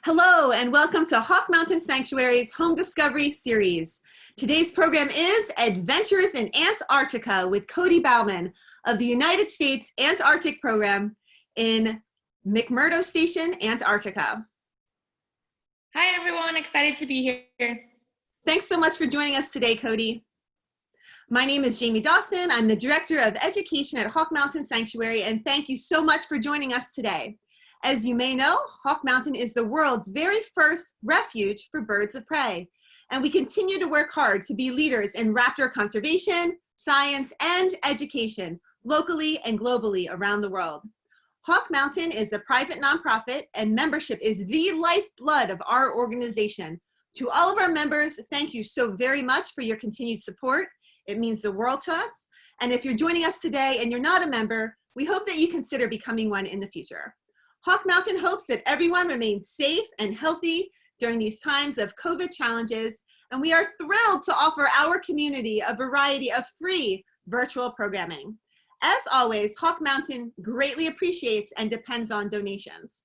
Hello and welcome to Hawk Mountain Sanctuary's Home Discovery Series. Today's program is Adventures in Antarctica with Cody Bauman of the United States Antarctic Program in McMurdo Station, Antarctica. Hi everyone, excited to be here. Thanks so much for joining us today, Cody. My name is Jamie Dawson. I'm the Director of Education at Hawk Mountain Sanctuary, and thank you so much for joining us today. As you may know, Hawk Mountain is the world's very first refuge for birds of prey, and we continue to work hard to be leaders in raptor conservation, science, and education, locally and globally around the world. Hawk Mountain is a private nonprofit, and membership is the lifeblood of our organization. To all of our members, thank you so very much for your continued support. It means the world to us. And if you're joining us today and you're not a member, we hope that you consider becoming one in the future. Hawk Mountain hopes that everyone remains safe and healthy during these times of COVID challenges, and we are thrilled to offer our community a variety of free virtual programming. As always, Hawk Mountain greatly appreciates and depends on donations.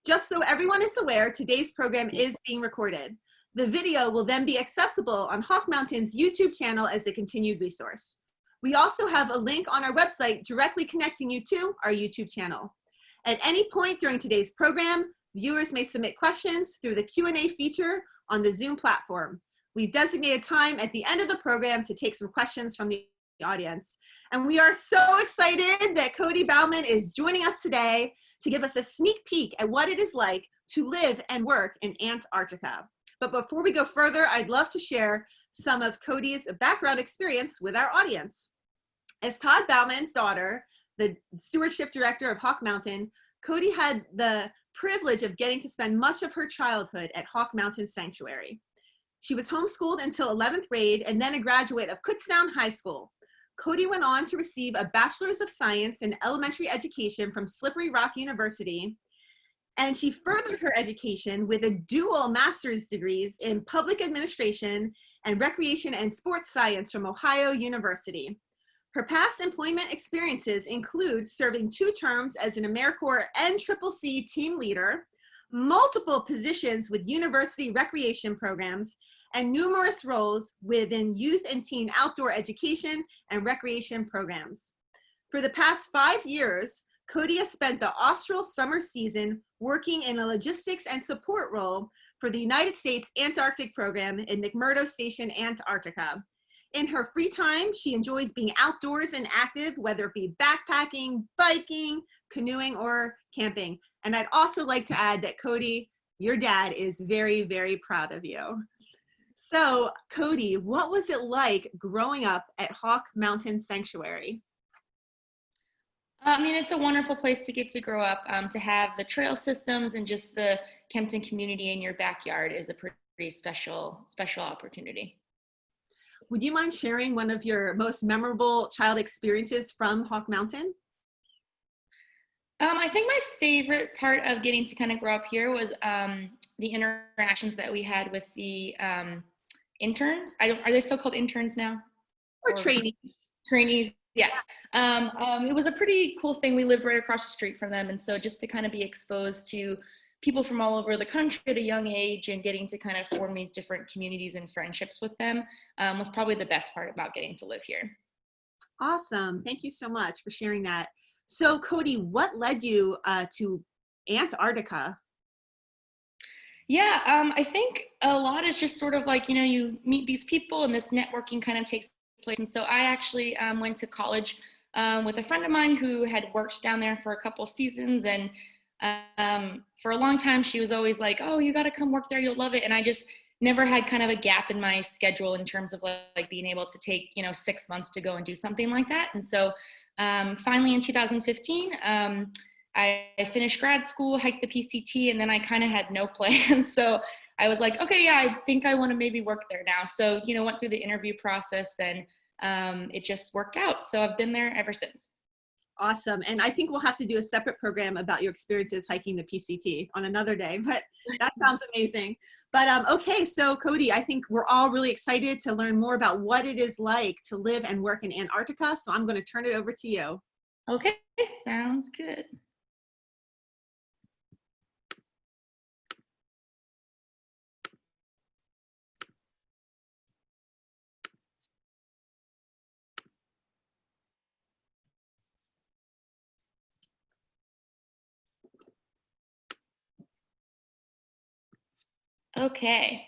Just so everyone is aware, today's program is being recorded. The video will then be accessible on Hawk Mountain's YouTube channel as a continued resource. We also have a link on our website directly connecting you to our YouTube channel. At any point during today's program, viewers may submit questions through the Q&A feature on the Zoom platform. We've designated time at the end of the program to take some questions from the audience. And we are so excited that Cody Bauman is joining us today to give us a sneak peek at what it is like to live and work in Antarctica. But before we go further, I'd love to share some of Cody's background experience with our audience. As Todd Bauman's daughter, the stewardship director of Hawk Mountain, Cody had the privilege of getting to spend much of her childhood at Hawk Mountain Sanctuary. She was homeschooled until 11th grade and then a graduate of Kutztown High School. Cody went on to receive a Bachelor's of Science in Elementary Education from Slippery Rock University, and she furthered her education with a dual master's degrees in Public Administration and Recreation and Sports Science from Ohio University. Her past employment experiences include serving 2 terms as an AmeriCorps NCCC team leader, multiple positions with university recreation programs, and numerous roles within youth and teen outdoor education and recreation programs. For the past 5 years, Cody has spent the austral summer season working in a logistics and support role for the United States Antarctic Program in McMurdo Station, Antarctica. In her free time, she enjoys being outdoors and active, whether it be backpacking, biking, canoeing, or camping. And I'd also like to add that Cody, your dad, is very, very proud of you. So, Cody, what was it like growing up at Hawk Mountain Sanctuary? I mean, it's a wonderful place to get to grow up. To have the trail systems and just the Kempton community in your backyard is a pretty special opportunity. Would you mind sharing one of your most memorable child experiences from Hawk Mountain? I think my favorite part of getting to kind of grow up here was the interactions that we had with the interns. Are they still called interns now? Or trainees. Trainees, yeah. It was a pretty cool thing. We lived right across the street from them, and so just to kind of be exposed to people from all over the country at a young age and getting to kind of form these different communities and friendships with them was probably the best part about getting to live here. Awesome. Thank you so much for sharing that. So, Cody, what led you to Antarctica? Yeah, I think a lot is just sort of like, you meet these people and this networking kind of takes place. And so I actually went to college with a friend of mine who had worked down there for a couple seasons, and for a long time she was always like, oh, you got to come work there, you'll love it. And I just never had kind of a gap in my schedule in terms of like being able to take 6 months to go and do something like that. And so finally in 2015 I finished grad school, hiked the PCT, and then I kind of had no plans. So I was like, okay, yeah, I think I want to maybe work there now. So went through the interview process, and it just worked out. So I've been there ever since. Awesome. And I think we'll have to do a separate program about your experiences hiking the PCT on another day, but that sounds amazing. But okay, so Cody, I think we're all really excited to learn more about what it is like to live and work in Antarctica. So I'm going to turn it over to you. Okay, sounds good. Okay.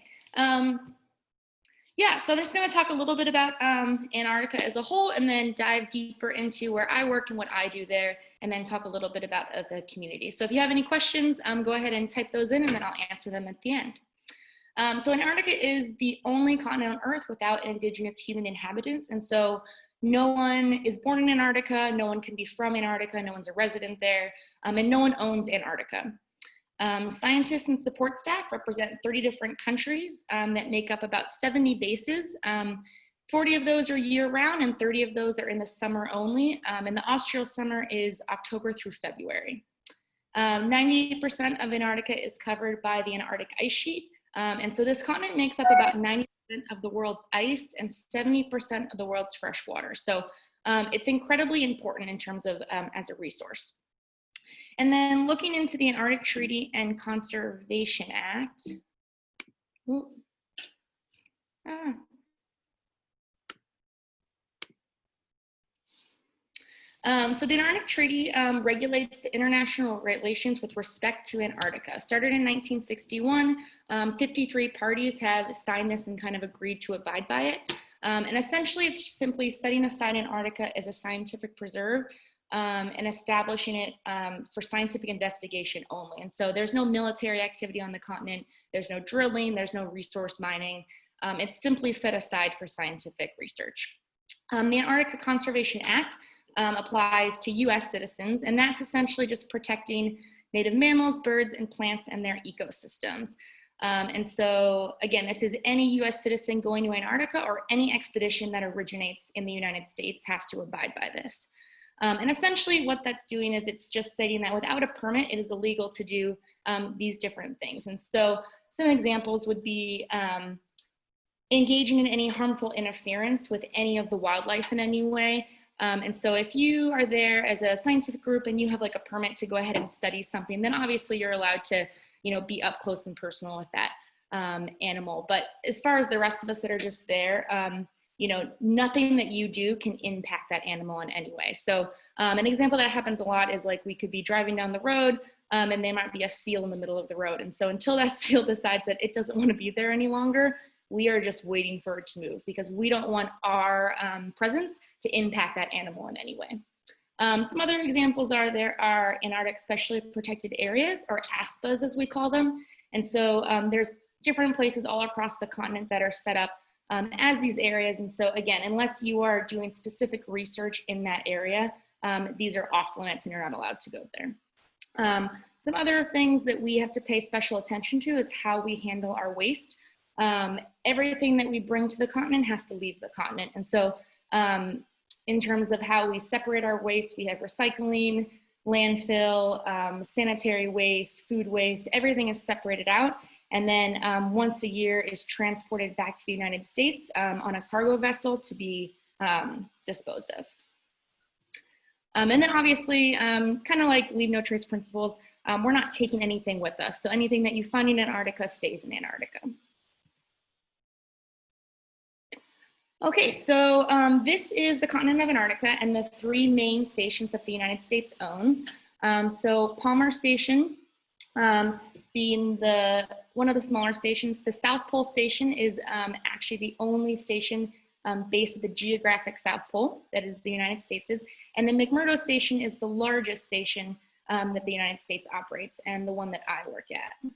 Yeah, so I'm just going to talk a little bit about Antarctica as a whole and then dive deeper into where I work and what I do there, and then talk a little bit about the community. So if you have any questions, go ahead and type those in and then I'll answer them at the end. So Antarctica is the only continent on Earth without indigenous human inhabitants. And so no one is born in Antarctica, no one can be from Antarctica, no one's a resident there, and no one owns Antarctica. Scientists and support staff represent 30 different countries that make up about 70 bases. 40 of those are year-round and 30 of those are in the summer only. And the austral summer is October through February. 98% of Antarctica is covered by the Antarctic ice sheet. And so this continent makes up about 90% of the world's ice and 70% of the world's fresh water. So it's incredibly important in terms of as a resource. And then looking into the Antarctic Treaty and Conservation Act. So the Antarctic Treaty regulates the international relations with respect to Antarctica. Started in 1961, 53 parties have signed this and kind of agreed to abide by it. And essentially it's simply setting aside Antarctica as a scientific preserve and establishing it for scientific investigation only. And so there's no military activity on the continent, there's no drilling, there's no resource mining. It's simply set aside for scientific research. The Antarctica Conservation Act applies to US citizens, and that's essentially just protecting native mammals, birds, and plants and their ecosystems. And so again, this is any US citizen going to Antarctica or any expedition that originates in the United States has to abide by this. And essentially what that's doing is it's just stating that without a permit, it is illegal to do these different things. And so some examples would be engaging in any harmful interference with any of the wildlife in any way. And so if you are there as a scientific group and you have like a permit to go ahead and study something, then obviously you're allowed to, be up close and personal with that animal. But as far as the rest of us that are just there, nothing that you do can impact that animal in any way. So an example that happens a lot is like we could be driving down the road and there might be a seal in the middle of the road. And so until that seal decides that it doesn't want to be there any longer, we are just waiting for it to move because we don't want our presence to impact that animal in any way. Some other examples are there are Antarctic Specially Protected Areas, or ASPAs as we call them. And so there's different places all across the continent that are set up as these areas. And so again, unless you are doing specific research in that area, these are off limits and you're not allowed to go there. Some other things that we have to pay special attention to is how we handle our waste. Everything that we bring to the continent has to leave the continent. And so in terms of how we separate our waste, we have recycling, landfill, sanitary waste, food waste, everything is separated out. And then once a year is transported back to the United States on a cargo vessel to be disposed of. And then obviously, kind of like leave no trace principles, we're not taking anything with us. So anything that you find in Antarctica stays in Antarctica. Okay, so this is the continent of Antarctica and the three main stations that the United States owns. So Palmer Station being one of the smaller stations. The South Pole Station is actually the only station based at the geographic South Pole, that is the United States is. And the McMurdo Station is the largest station that the United States operates and the one that I work at.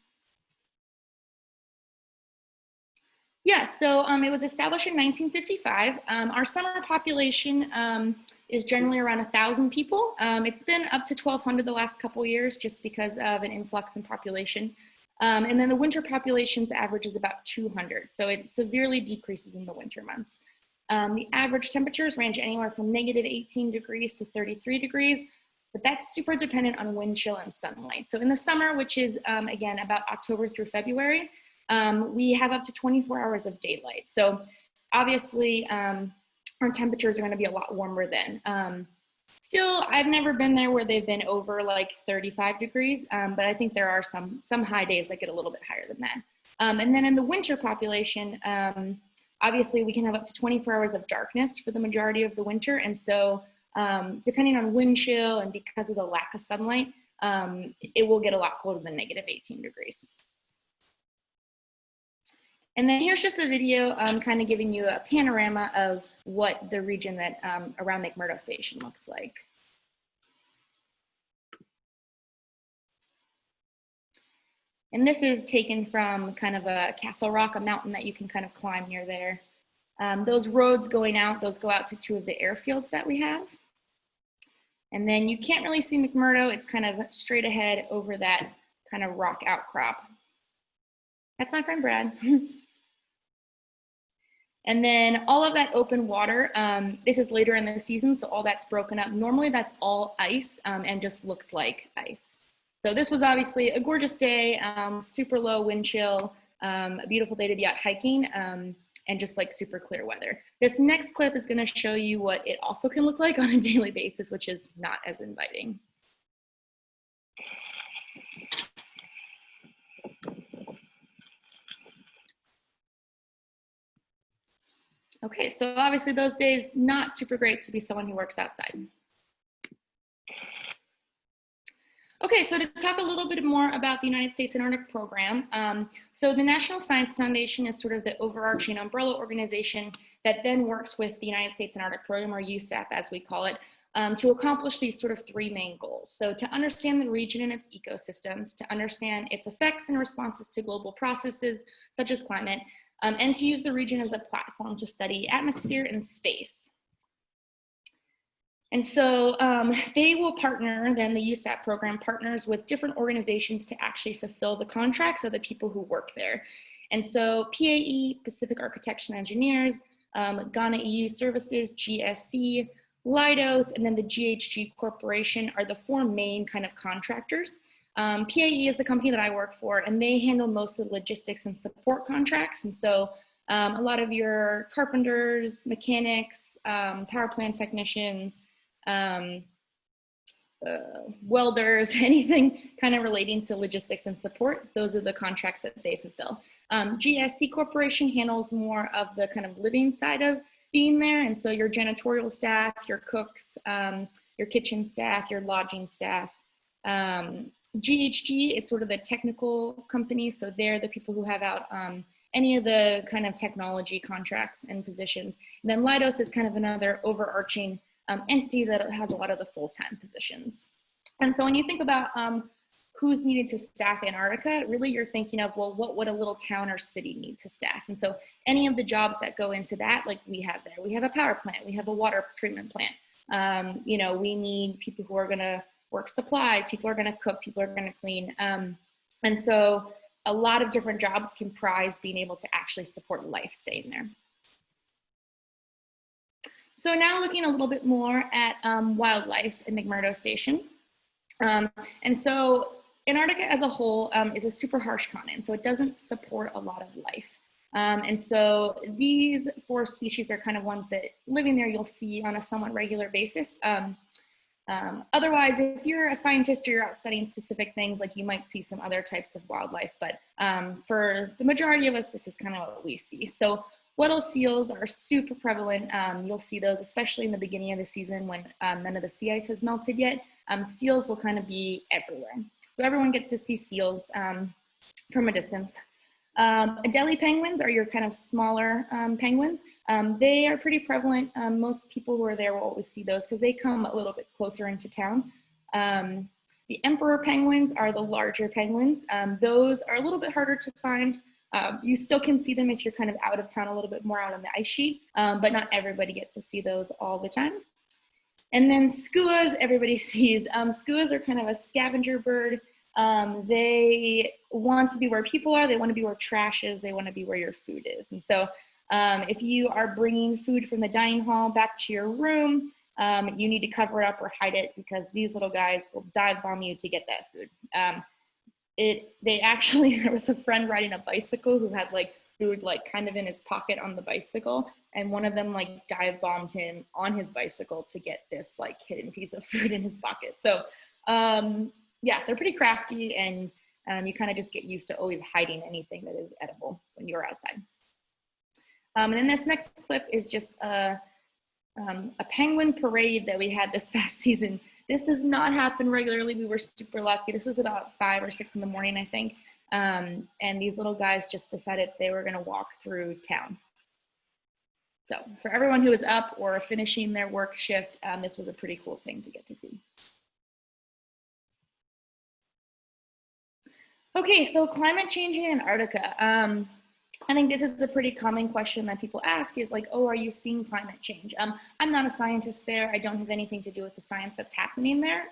Yeah, so it was established in 1955. Our summer population is generally around 1,000 people. It's been up to 1,200 the last couple years just because of an influx in population. And then the winter population's average is about 200. So it severely decreases in the winter months. The average temperatures range anywhere from -18 degrees to 33 degrees, but that's super dependent on wind chill and sunlight. So in the summer, which is again about October through February, we have up to 24 hours of daylight. So obviously our temperatures are going to be a lot warmer then. Still, I've never been there where they've been over like 35 degrees, but I think there are some high days that get a little bit higher than that. And then in the winter population, obviously we can have up to 24 hours of darkness for the majority of the winter. And so depending on wind chill and because of the lack of sunlight, it will get a lot colder than -18 degrees. And then here's just a video kind of giving you a panorama of what the region that around McMurdo Station looks like. And this is taken from kind of a Castle Rock, a mountain that you can kind of climb near there. Those roads going out, those go out to 2 of the airfields that we have. And then you can't really see McMurdo. It's kind of straight ahead over that kind of rock outcrop. That's my friend Brad. And then all of that open water, this is later in the season, so all that's broken up. Normally that's all ice and just looks like ice. So this was obviously a gorgeous day, super low wind chill, a beautiful day to be out hiking, and just like super clear weather. This next clip is gonna show you what it also can look like on a daily basis, which is not as inviting. Okay, so obviously those days, not super great to be someone who works outside. Okay, so to talk a little bit more about the United States Antarctic Program, so the National Science Foundation is sort of the overarching umbrella organization that then works with the United States Antarctic Program, or USAP as we call it, to accomplish these sort of 3 main goals. So to understand the region and its ecosystems, to understand its effects and responses to global processes such as climate, and to use the region as a platform to study atmosphere and space. And so they will partner, then the USAP program partners with different organizations to actually fulfill the contracts of the people who work there. And so PAE, Pacific Architects and Engineers, Ghana EU Services, GSC, Leidos, and then the GHG Corporation are the 4 main kind of contractors. PAE is the company that I work for, and they handle most of the logistics and support contracts. And so a lot of your carpenters, mechanics, power plant technicians, welders, anything kind of relating to logistics and support, those are the contracts that they fulfill. GSC Corporation handles more of the kind of living side of being there, and so your janitorial staff, your cooks, your kitchen staff, your lodging staff. GHG is sort of the technical company, so they're the people who have out any of the kind of technology contracts and positions. And then Leidos is kind of another overarching entity that has a lot of the full-time positions. And so when you think about who's needed to staff Antarctica, really you're thinking of, well, what would a little town or city need to staff? And so any of the jobs that go into that, like we have there, we have a power plant, we have a water treatment plant. You know, we need people who are gonna work supplies, people are gonna cook, people are gonna clean. And so a lot of different jobs comprise being able to actually support life staying there. So now looking a little bit more at wildlife in McMurdo Station. And so Antarctica as a whole is a super harsh continent, so it doesn't support a lot of life. And so these 4 species are kind of ones that living there you'll see on a somewhat regular basis. Otherwise, if you're a scientist or you're out studying specific things, like you might see some other types of wildlife, but for the majority of us, this is kind of what we see. So Weddell seals are super prevalent. You'll see those, especially in the beginning of the season when none of the sea ice has melted yet. Seals will kind of be everywhere. So everyone gets to see seals from a distance. Adelie penguins are your kind of smaller penguins. They are pretty prevalent. Most people who are there will always see those because they come a little bit closer into town. The emperor penguins are the larger penguins. Those are a little bit harder to find. You still can see them if you're kind of out of town a little bit more out on the ice sheet, but not everybody gets to see those all the time. And then skuas, everybody sees. Skuas are kind of a scavenger bird. They want to be where people are, they want to be where trash is, they want to be where your food is. And so if you are bringing food from the dining hall back to your room, you need to cover it up or hide it because these little guys will dive bomb you to get that food. There was a friend riding a bicycle who had like food like kind of in his pocket on the bicycle, and one of them like dive bombed him on his bicycle to get this like hidden piece of food in his pocket. So yeah, they're pretty crafty, and you kind of just get used to always hiding anything that is edible when you're outside. And then this next clip is just a penguin parade that we had this past season. This does not happen regularly. We were super lucky. This was about 5 or 6 in the morning, I think. And these little guys just decided they were going to walk through town. So for everyone who was up or finishing their work shift, this was a pretty cool thing to get to see. Okay, so climate change in Antarctica. I think this is a pretty common question that people ask is like, oh, are you seeing climate change? I'm not a scientist there. I don't have anything to do with the science that's happening there.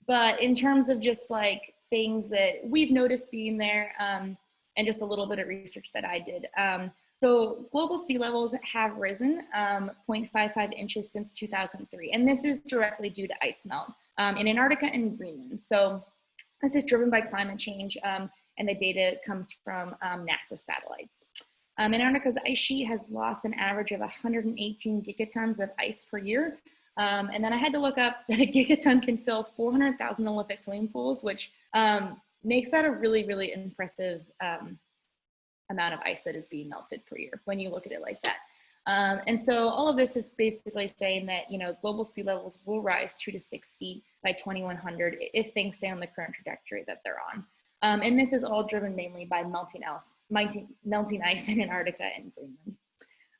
But in terms of just like things that we've noticed being there and just a little bit of research that I did. So global sea levels have risen 0.55 inches since 2003. And this is directly due to ice melt in Antarctica and Greenland. So this is driven by climate change, and the data comes from NASA satellites. Antarctica's ice sheet has lost an average of 118 gigatons of ice per year. And then I had to look up that a gigaton can fill 400,000 Olympic swimming pools, which makes that a really, really impressive amount of ice that is being melted per year when you look at it like that. And so all of this is basically saying that, you know, global sea levels will rise 2 to 6 feet by 2100 if things stay on the current trajectory that they're on. And this is all driven mainly by melting ice in Antarctica and Greenland.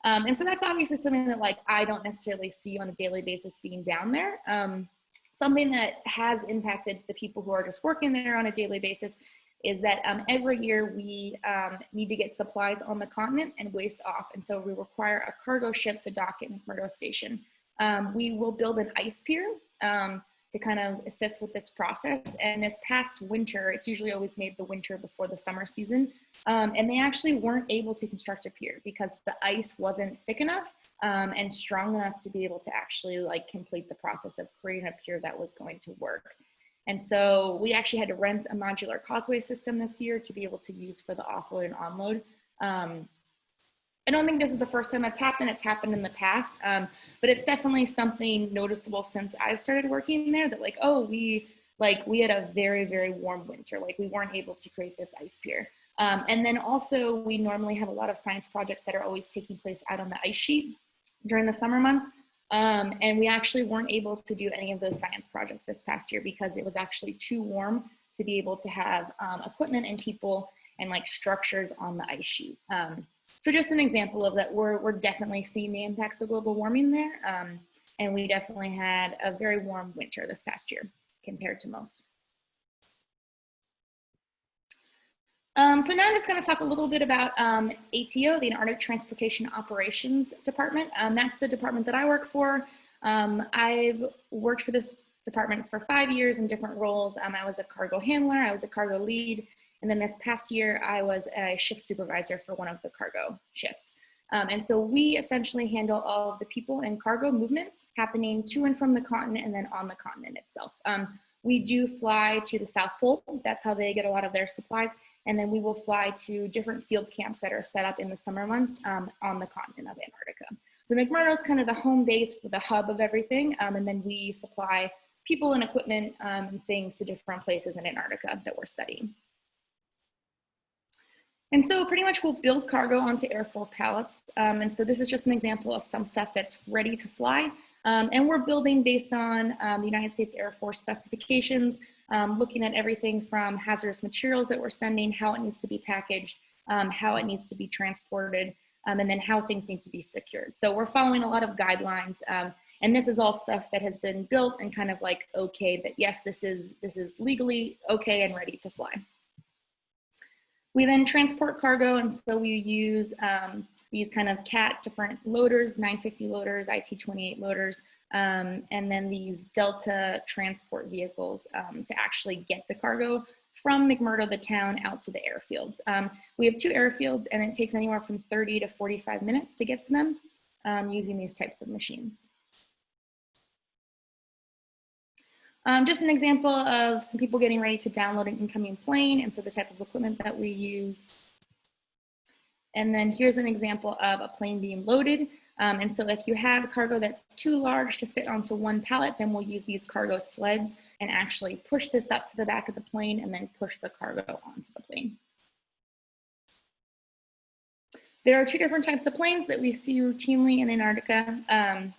And so that's obviously something that like I don't necessarily see on a daily basis being down there. Something that has impacted the people who are just working there on a daily basis is that every year we need to get supplies on the continent and waste off. And so we require a cargo ship to dock at McMurdo Station. We will build an ice pier to kind of assist with this process. And this past winter, it's usually always made the winter before the summer season. And they actually weren't able to construct a pier because the ice wasn't thick enough and strong enough to be able to actually like complete the process of creating a pier that was going to work. And so we actually had to rent a modular causeway system this year to be able to use for the offload and onload. I don't think this is the first time that's happened. It's happened in the past, but it's definitely something noticeable since I've started working there that like, oh, we had a very, very warm winter. Like we weren't able to create this ice pier. And then also we normally have a lot of science projects that are always taking place out on the ice sheet during the summer months. And we actually weren't able to do any of those science projects this past year because it was actually too warm to be able to have equipment and people and like structures on the ice sheet. So just an example of that, we're definitely seeing the impacts of global warming there. And we definitely had a very warm winter this past year compared to most. So now I'm just going to talk a little bit about ATO, the Antarctic Transportation Operations Department. That's the department that I work for. I've worked for this department for 5 years in different roles. I was a cargo handler, I was a cargo lead, and then this past year I was a shift supervisor for one of the cargo shifts. And so we essentially handle all of the people and cargo movements happening to and from the continent and then on the continent itself. We do fly to the South Pole. That's how they get a lot of their supplies. And then we will fly to different field camps that are set up in the summer months on the continent of Antarctica. So McMurdo is kind of the home base for the hub of everything. And then we supply people and equipment and things to different places in Antarctica that we're studying. And so pretty much we'll build cargo onto airfoil pallets. And so this is just an example of some stuff that's ready to fly. And we're building based on the United States Air Force specifications, looking at everything from hazardous materials that we're sending, how it needs to be packaged, how it needs to be transported, and then how things need to be secured. So we're following a lot of guidelines. And this is all stuff that has been built and kind of like, okay, that yes, this is legally okay and ready to fly. We then transport cargo, and so we use these kind of CAT different loaders, 950 loaders, IT-28 loaders, and then these Delta transport vehicles to actually get the cargo from McMurdo, the town, out to the airfields. We have 2 airfields, and it takes anywhere from 30 to 45 minutes to get to them using these types of machines. Just an example of some people getting ready to download an incoming plane, and so the type of equipment that we use. And then here's an example of a plane being loaded. And so if you have cargo that's too large to fit onto one pallet, then we'll use these cargo sleds and actually push this up to the back of the plane and then push the cargo onto the plane. There are 2 different types of planes that we see routinely in Antarctica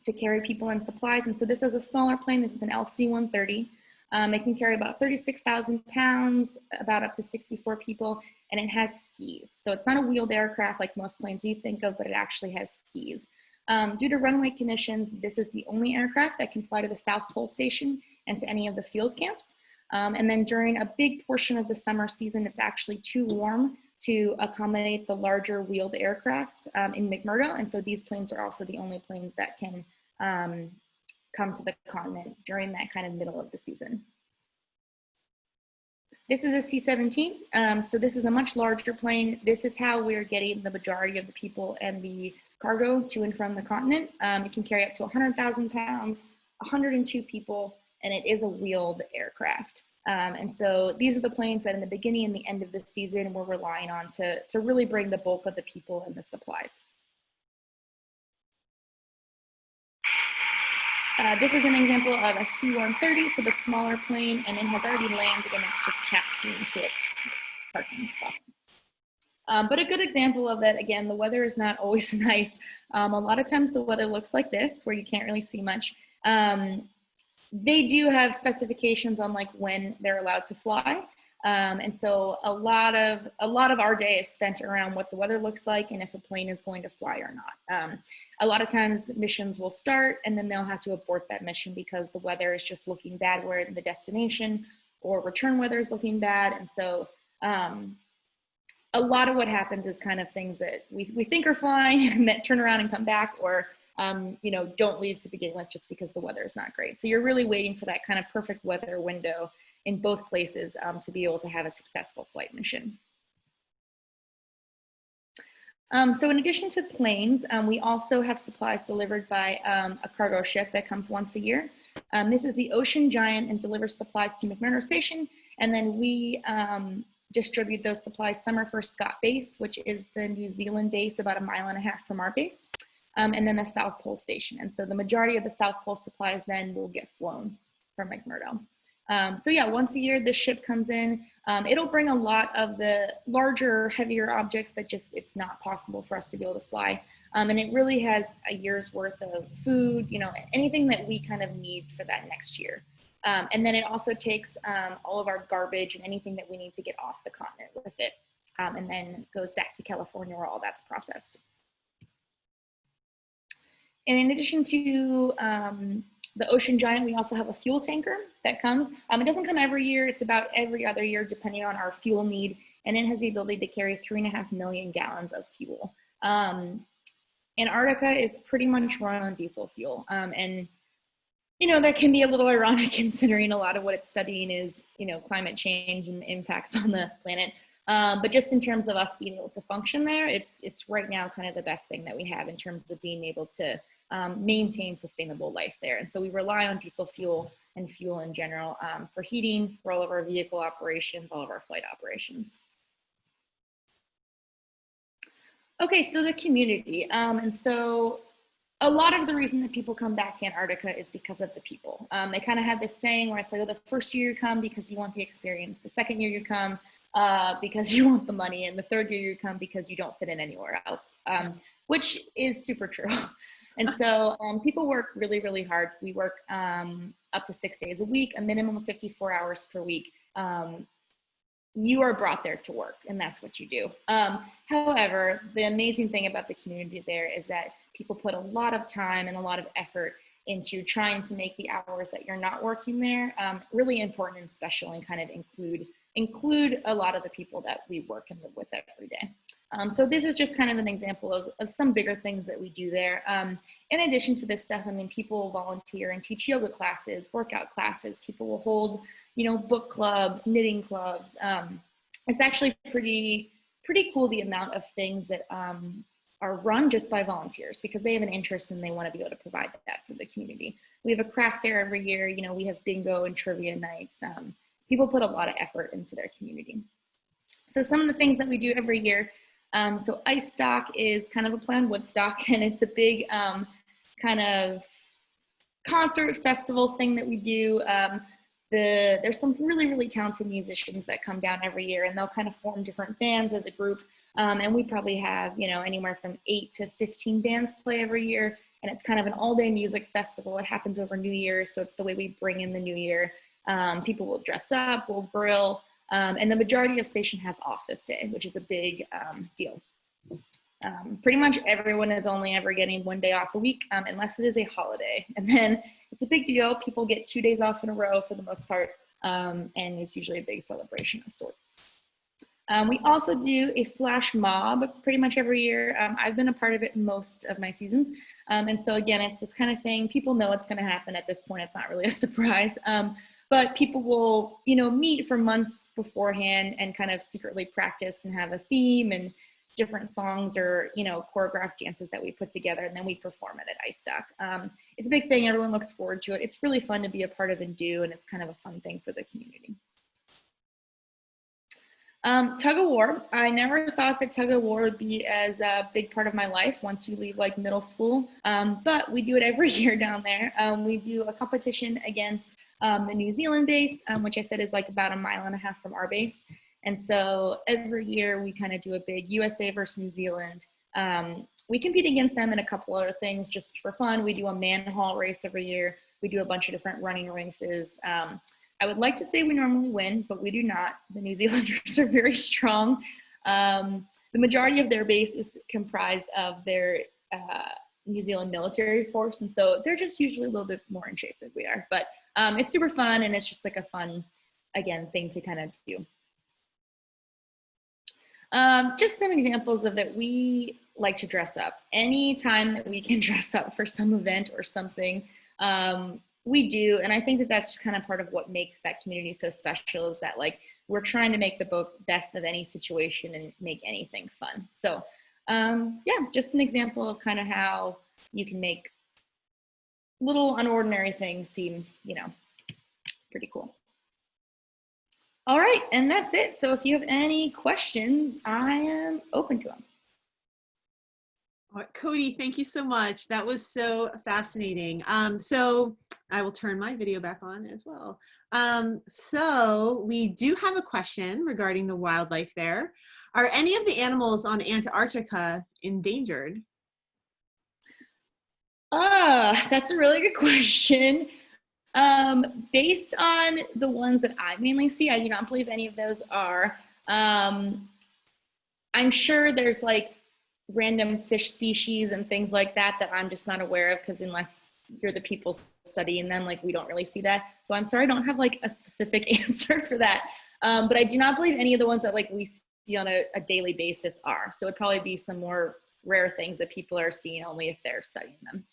to carry people and supplies. And so this is a smaller plane. This is an LC-130. It can carry about 36,000 pounds, about up to 64 people, and it has skis. So it's not a wheeled aircraft like most planes you think of, but it actually has skis. Due to runway conditions, this is the only aircraft that can fly to the South Pole Station and to any of the field camps. And then during a big portion of the summer season, it's actually too warm to accommodate the larger wheeled aircraft in McMurdo. And so these planes are also the only planes that can come to the continent during that kind of middle of the season. This is a C-17. So this is a much larger plane. This is how we're getting the majority of the people and the cargo to and from the continent. It can carry up to 100,000 pounds, 102 people, and it is a wheeled aircraft. And so these are the planes that in the beginning and the end of the season we're relying on to really bring the bulk of the people and the supplies. This is an example of a C-130, so the smaller plane, and it has already landed and it's just taxiing to its parking spot. But a good example of that, again, the weather is not always nice. A lot of times the weather looks like this, where you can't really see much. They do have specifications on like when they're allowed to fly. And so a lot of our day is spent around what the weather looks like and if a plane is going to fly or not. A lot of times missions will start and then they'll have to abort that mission because the weather is just looking bad where the destination, or return weather is looking bad. And so a lot of what happens is kind of things that we think are flying and that turn around and come back, or you know, don't leave to begin with just because the weather is not great. So you're really waiting for that kind of perfect weather window in both places to be able to have a successful flight mission. So in addition to planes, we also have supplies delivered by a cargo ship that comes once a year. This is the Ocean Giant and delivers supplies to McMurdo Station. And then we distribute those supplies. Some are for Scott Base, which is the New Zealand base about 1.5 miles from our base. And then the South Pole Station. And so the majority of the South Pole supplies then will get flown from McMurdo. So yeah, once a year, this ship comes in. It'll bring a lot of the larger, heavier objects that just, it's not possible for us to be able to fly. And it really has a year's worth of food, you know, anything that we kind of need for that next year. And then it also takes all of our garbage and anything that we need to get off the continent with it. And then goes back to California where all that's processed. And in addition to the Ocean Giant, we also have a fuel tanker that comes. It doesn't come every year. It's about every other year, depending on our fuel need. And it has the ability to carry 3.5 million gallons of fuel. Antarctica is pretty much run on diesel fuel. And, you know, that can be a little ironic considering a lot of what it's studying is, you know, climate change and the impacts on the planet. But just in terms of us being able to function there, it's right now kind of the best thing that we have in terms of being able to maintain sustainable life there. And so we rely on diesel fuel and fuel in general for heating, for all of our vehicle operations, all of our flight operations. Okay, so the community. And so a lot of the reason that people come back to Antarctica is because of the people. They kind of have this saying where it's like, oh, the first year you come because you want the experience. The second year you come because you want the money. And the third year you come because you don't fit in anywhere else, which is super true. And so people work really, really hard. We work up to 6 days a week, a minimum of 54 hours per week. You are brought there to work, and that's what you do. However, the amazing thing about the community there is that people put a lot of time and a lot of effort into trying to make the hours that you're not working there really important and special, and kind of include a lot of the people that we work and live with every day. So this is just kind of an example of some bigger things that we do there. In addition to this stuff, I mean, people will volunteer and teach yoga classes, workout classes. People will hold, you know, book clubs, knitting clubs. It's actually pretty cool the amount of things that are run just by volunteers because they have an interest and they want to be able to provide that for the community. We have a craft fair every year. You know, we have bingo and trivia nights. People put a lot of effort into their community. So some of the things that we do every year. So Ice Stock is kind of a planned Woodstock, and it's a big kind of concert festival thing that we do. There's some really, really talented musicians that come down every year, and they'll kind of form different bands as a group. And we probably have, you know, anywhere from 8 to 15 bands play every year. And it's kind of an all-day music festival. It happens over New Year's, so it's the way we bring in the new year. People will dress up, will grill, and the majority of station has office day, which is a big deal. Pretty much everyone is only ever getting 1 day off a week, unless it is a holiday. And then it's a big deal. People get 2 days off in a row for the most part, and it's usually a big celebration of sorts. We also do a flash mob pretty much every year. I've been a part of it most of my seasons. And so again, it's this kind of thing. People know what's going to happen at this point. It's not really a surprise. But people will, meet for months beforehand and kind of secretly practice and have a theme and different songs or, choreographed dances that we put together, and then we perform it at Ice Dock. It's a big thing. Everyone looks forward to it. It's really fun to be a part of and do, and it's kind of a fun thing for the community. Tug of War. I never thought that Tug of War would be as a big part of my life once you leave like middle school, but we do it every year down there. We do a competition against the New Zealand base, which I said is like about 1.5 miles from our base. And so every year we kind of do a big USA versus New Zealand. We compete against them in a couple other things just for fun. We do a manhaul race every year. We do a bunch of different running races. I would like to say we normally win, but we do not. The New Zealanders are very strong. The majority of their base is comprised of their New Zealand military force. And so they're just usually a little bit more in shape than we are. But it's super fun, and it's just like a fun, again, thing to kind of do. Just some examples of that we like to dress up. Anytime that we can dress up for some event or something, we do. And I think that that's kind of part of what makes that community so special, is that like we're trying to make the best of any situation and make anything fun. So yeah, just an example of kind of how you can make little unordinary things seem, pretty cool. All right, and that's it. So if you have any questions, I am open to them. All right, Cody, thank you so much. That was so fascinating. So I will turn my video back on as well. So we do have a question regarding the wildlife there. Are any of the animals on Antarctica endangered? That's a really good question. Based on the ones that I mainly see, I do not believe any of those are. I'm sure there's like random fish species and things like that that I'm just not aware of, because unless you're the people studying them, like we don't really see that. So I'm sorry, I don't have like a specific answer for that. But I do not believe any of the ones that like we see on a daily basis are. So it'd probably be some more rare things that people are seeing only if they're studying them.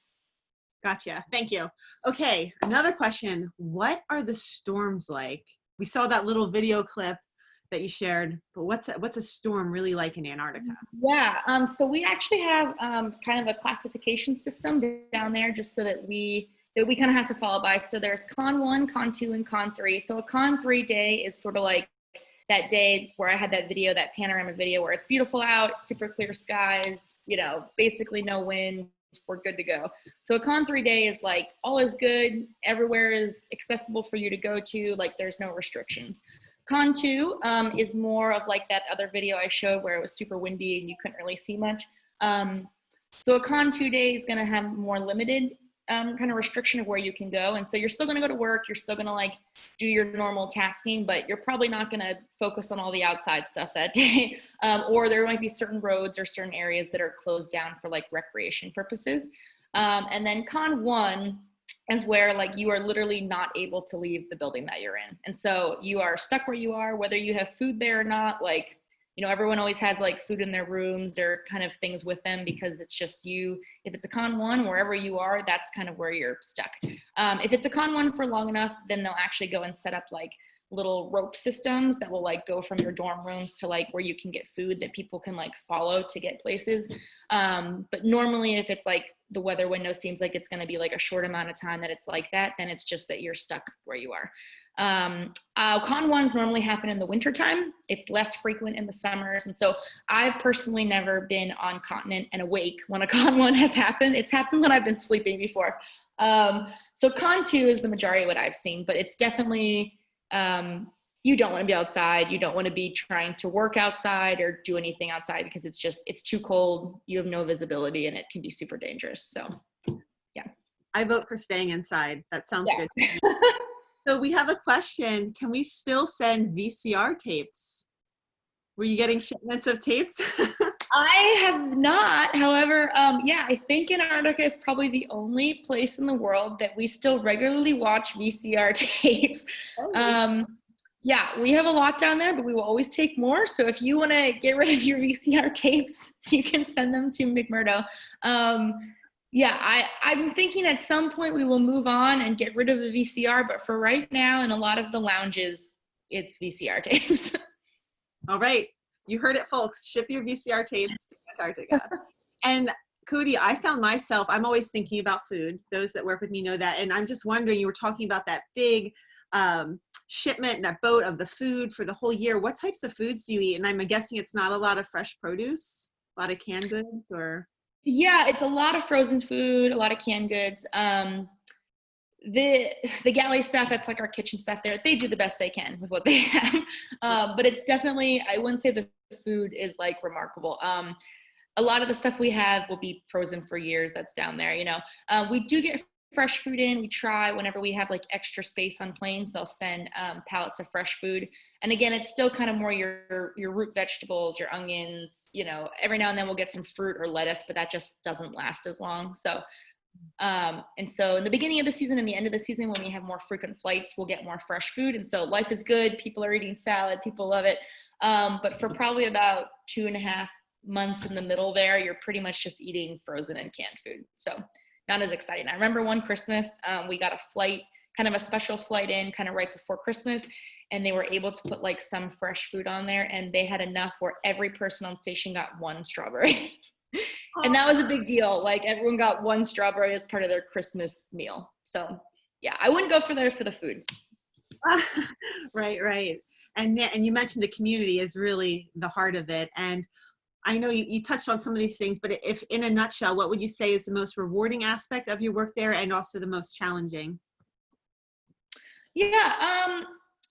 Gotcha. Thank you. Okay, another question. What are the storms like? We saw that little video clip that you shared, but what's a storm really like in Antarctica? Yeah, so we actually have kind of a classification system down there, just so that we kind of have to follow by. So there's Con 1, Con 2, and Con 3. So a Con 3 day is sort of like that day where I had that video, that panorama video, where it's beautiful out, it's super clear skies, basically no wind, we're good to go. So a Con 3 day is like all is good, everywhere is accessible for you to go to, like there's no restrictions. Con 2 is more of like that other video I showed where it was super windy and you couldn't really see much. So a Con 2 day is going to have more limited kind of restriction of where you can go. And so you're still going to go to work, you're still going to like do your normal tasking, but you're probably not going to focus on all the outside stuff that day. Or there might be certain roads or certain areas that are closed down for like recreation purposes. And then Con 1 is where like you are literally not able to leave the building that you're in. And so you are stuck where you are, whether you have food there or not. Like, everyone always has like food in their rooms or kind of things with them, because it's just you. If it's a Con 1, wherever you are, that's kind of where you're stuck. If it's a Con 1 for long enough, then they'll actually go and set up like little rope systems that will like go from your dorm rooms to like where you can get food that people can like follow to get places. But normally if it's like the weather window seems like it's going to be like a short amount of time that it's like that, then it's just that you're stuck where you are. Con 1s normally happen in the wintertime. It's less frequent in the summers. And so I've personally never been on continent and awake when a Con 1 has happened. It's happened when I've been sleeping before. So Con 2 is the majority of what I've seen, but it's definitely, you don't want to be outside. You don't want to be trying to work outside or do anything outside, because it's too cold. You have no visibility and it can be super dangerous. So yeah. I vote for staying inside. That sounds good. So we have a question. Can we still send VCR tapes? Were you getting shipments of tapes? I have not. However, yeah, I think Antarctica is probably the only place in the world that we still regularly watch VCR tapes. Oh, Yeah, we have a lot down there, but we will always take more. So if you want to get rid of your VCR tapes, you can send them to McMurdo. Yeah, I'm thinking at some point we will move on and get rid of the VCR, but for right now, in a lot of the lounges, it's VCR tapes. all right. You heard it, folks. Ship your VCR tapes to Antarctica. And Cody, I found myself, I'm always thinking about food. Those that work with me know that. And I'm just wondering, you were talking about that big shipment, that boat of the food for the whole year. What types of foods do you eat? And I'm guessing it's not a lot of fresh produce, a lot of canned goods, or? Yeah, it's a lot of frozen food, a lot of canned goods. The galley staff, that's like our kitchen staff there, they do the best they can with what they have. But it's definitely, I wouldn't say the food is like remarkable. A lot of the stuff we have will be frozen for years. That's down there, you know. We do get fresh food in. We try whenever we have like extra space on planes, they'll send pallets of fresh food. And again, it's still kind of more your root vegetables, your onions, you know, every now and then we'll get some fruit or lettuce, but that just doesn't last as long. So and so in the beginning of the season and the end of the season, when we have more frequent flights, we'll get more fresh food. And so life is good. People are eating salad. People love it. But for probably about 2.5 months in the middle there, you're pretty much just eating frozen and canned food. So not as exciting. I remember one Christmas, we got a flight, kind of a special flight in kind of right before Christmas. And they were able to put like some fresh food on there. And they had enough where every person on station got one strawberry. And that was a big deal. Like everyone got one strawberry as part of their Christmas meal. So yeah, I wouldn't go for the food. Right, right. And you mentioned the community is really the heart of it. And I know you touched on some of these things, but if in a nutshell, what would you say is the most rewarding aspect of your work there and also the most challenging? Yeah,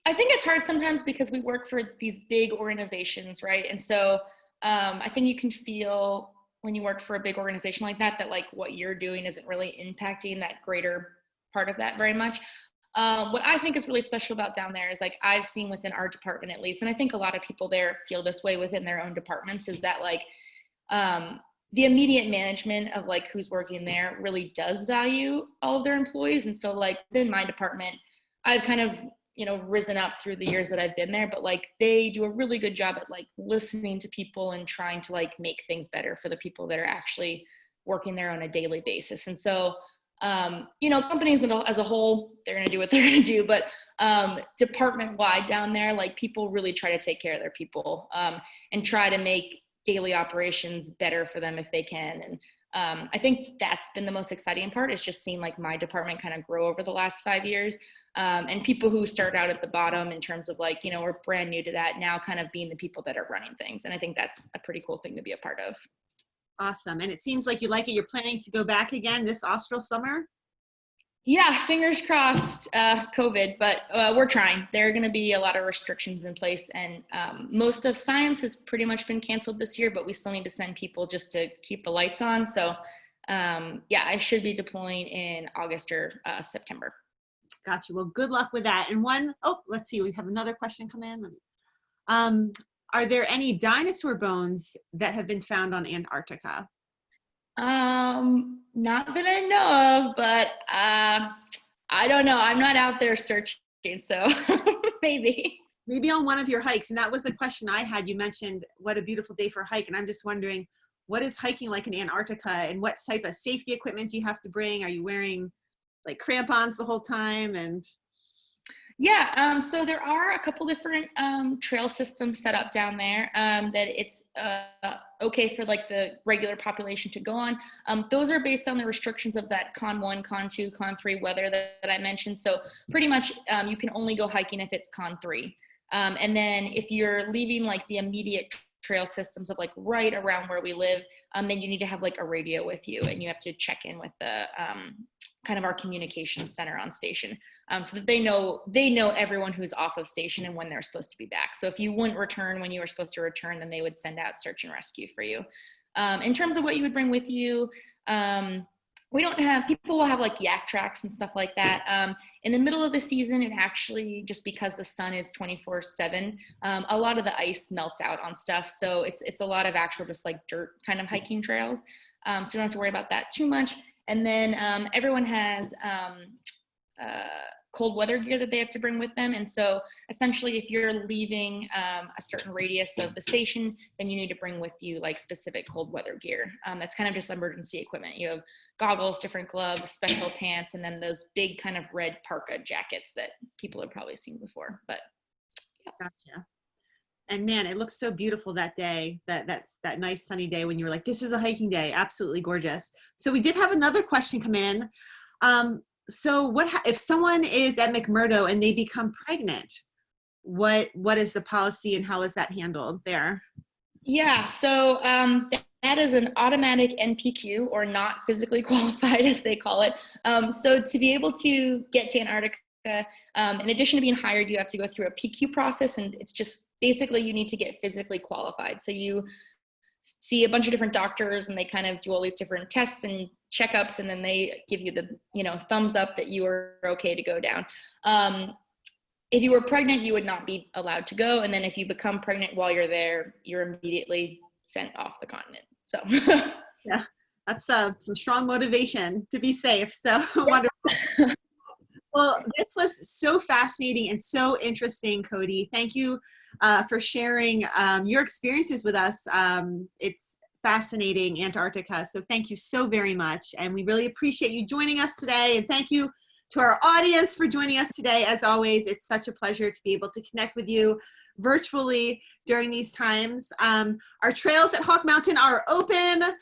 I think it's hard sometimes because we work for these big organizations, right? And so I think you can feel when you work for a big organization like that, that like what you're doing isn't really impacting that greater part of that very much. What I think is really special about down there is like I've seen within our department at least, and I think a lot of people there feel this way within their own departments, is that like the immediate management of like who's working there really does value all of their employees. And so like within my department, I've kind of, you know, risen up through the years that I've been there, but like they do a really good job at like listening to people and trying to like make things better for the people that are actually working there on a daily basis. And so you know, companies as a whole, they're going to do what they're going to do, but department wide down there, like people really try to take care of their people and try to make daily operations better for them if they can. And I think that's been the most exciting part, is just seeing like my department kind of grow over the last 5 years. And people who start out at the bottom in terms of like, you know, we're brand new to that now, kind of being the people that are running things. And I think that's a pretty cool thing to be a part of. Awesome. And it seems like you like it. You're planning to go back again this austral summer? Yeah, fingers crossed, COVID, but we're trying. There are going to be a lot of restrictions in place, and most of science has pretty much been canceled this year, but we still need to send people just to keep the lights on. So yeah, I should be deploying in August or September. Gotcha. Well, good luck with that. And let's see, we have another question come in. Are there any dinosaur bones that have been found on Antarctica? Not that I know of, but I don't know. I'm not out there searching, so maybe. Maybe on one of your hikes. And that was a question I had. You mentioned what a beautiful day for a hike. And I'm just wondering, what is hiking like in Antarctica, and what type of safety equipment do you have to bring? Are you wearing like crampons the whole time? And Yeah, so there are a couple different trail systems set up down there that it's okay for like the regular population to go on. Those are based on the restrictions of that Con 1, Con 2, Con 3 weather that I mentioned. So pretty much you can only go hiking if it's Con 3. And then if you're leaving like the immediate trail systems of like right around where we live, then you need to have like a radio with you, and you have to check in with the kind of our communications center on station, so that they know everyone who's off of station and when they're supposed to be back. So if you wouldn't return when you were supposed to return, then they would send out search and rescue for you. In terms of what you would bring with you, we don't have, people will have like yak tracks and stuff like that. In the middle of the season, it actually, just because the sun is 24/7, a lot of the ice melts out on stuff. So it's a lot of actual just like dirt kind of hiking trails. So you don't have to worry about that too much. And then everyone has cold weather gear that they have to bring with them. And so essentially, if you're leaving a certain radius of the station, then you need to bring with you like specific cold weather gear. That's kind of just emergency equipment. You have goggles, different gloves, special pants, and then those big kind of red parka jackets that people have probably seen before. But yeah. Gotcha. And man, it looks so beautiful that day, that nice sunny day when you were like, this is a hiking day. Absolutely gorgeous. So we did have another question come in. So what if someone is at McMurdo and they become pregnant? What is the policy and how is that handled there? Yeah, so that is an automatic NPQ, or not physically qualified as they call it. So to be able to get to Antarctica, in addition to being hired, you have to go through a PQ process, and it's just basically you need to get physically qualified. So you see a bunch of different doctors and they kind of do all these different tests and checkups, and then they give you the, you know, thumbs up that you are okay to go down. If you were pregnant, you would not be allowed to go. And then if you become pregnant while you're there, you're immediately sent off the continent. So yeah, that's some strong motivation to be safe. So wonderful. Well, this was so fascinating and so interesting, Cody. Thank you for sharing your experiences with us. It's fascinating, Antarctica. So thank you so very much. And we really appreciate you joining us today. And thank you to our audience for joining us today. As always, it's such a pleasure to be able to connect with you virtually during these times. Our trails at Hawk Mountain are open.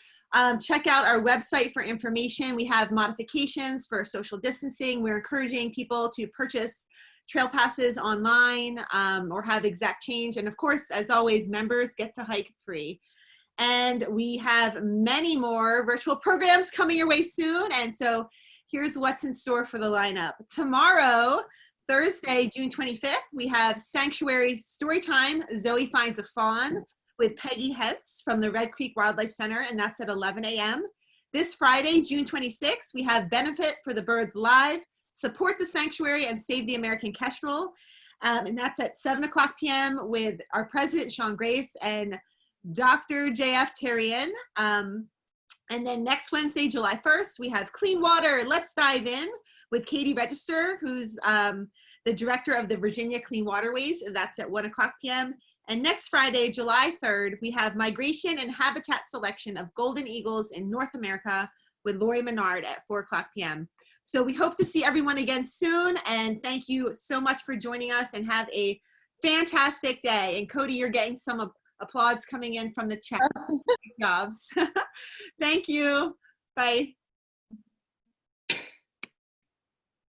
Check out our website for information. We have modifications for social distancing. We're encouraging people to purchase trail passes online or have exact change. And of course, as always, members get to hike free. And we have many more virtual programs coming your way soon. And so here's what's in store for the lineup. Tomorrow, Thursday, June 25th, we have Sanctuary Storytime, Zoe Finds a Fawn, with Peggy Hetz from the Red Creek Wildlife Center, and that's at 11 a.m. This Friday, June 26th, we have Benefit for the Birds Live, Support the Sanctuary and Save the American Kestrel, and that's at 7 o'clock p.m. with our president, Sean Grace, and Dr. J.F. Terrian. And then next Wednesday, July 1st, we have Clean Water, Let's Dive In with Katie Register, who's the director of the Virginia Clean Waterways, and that's at 1 o'clock p.m. And next Friday, July 3rd, we have Migration and Habitat Selection of Golden Eagles in North America with Lori Menard at 4 o'clock p.m. So we hope to see everyone again soon, and thank you so much for joining us, and have a fantastic day. And Cody, you're getting some applause coming in from the chat. Good job. Thank you. Bye.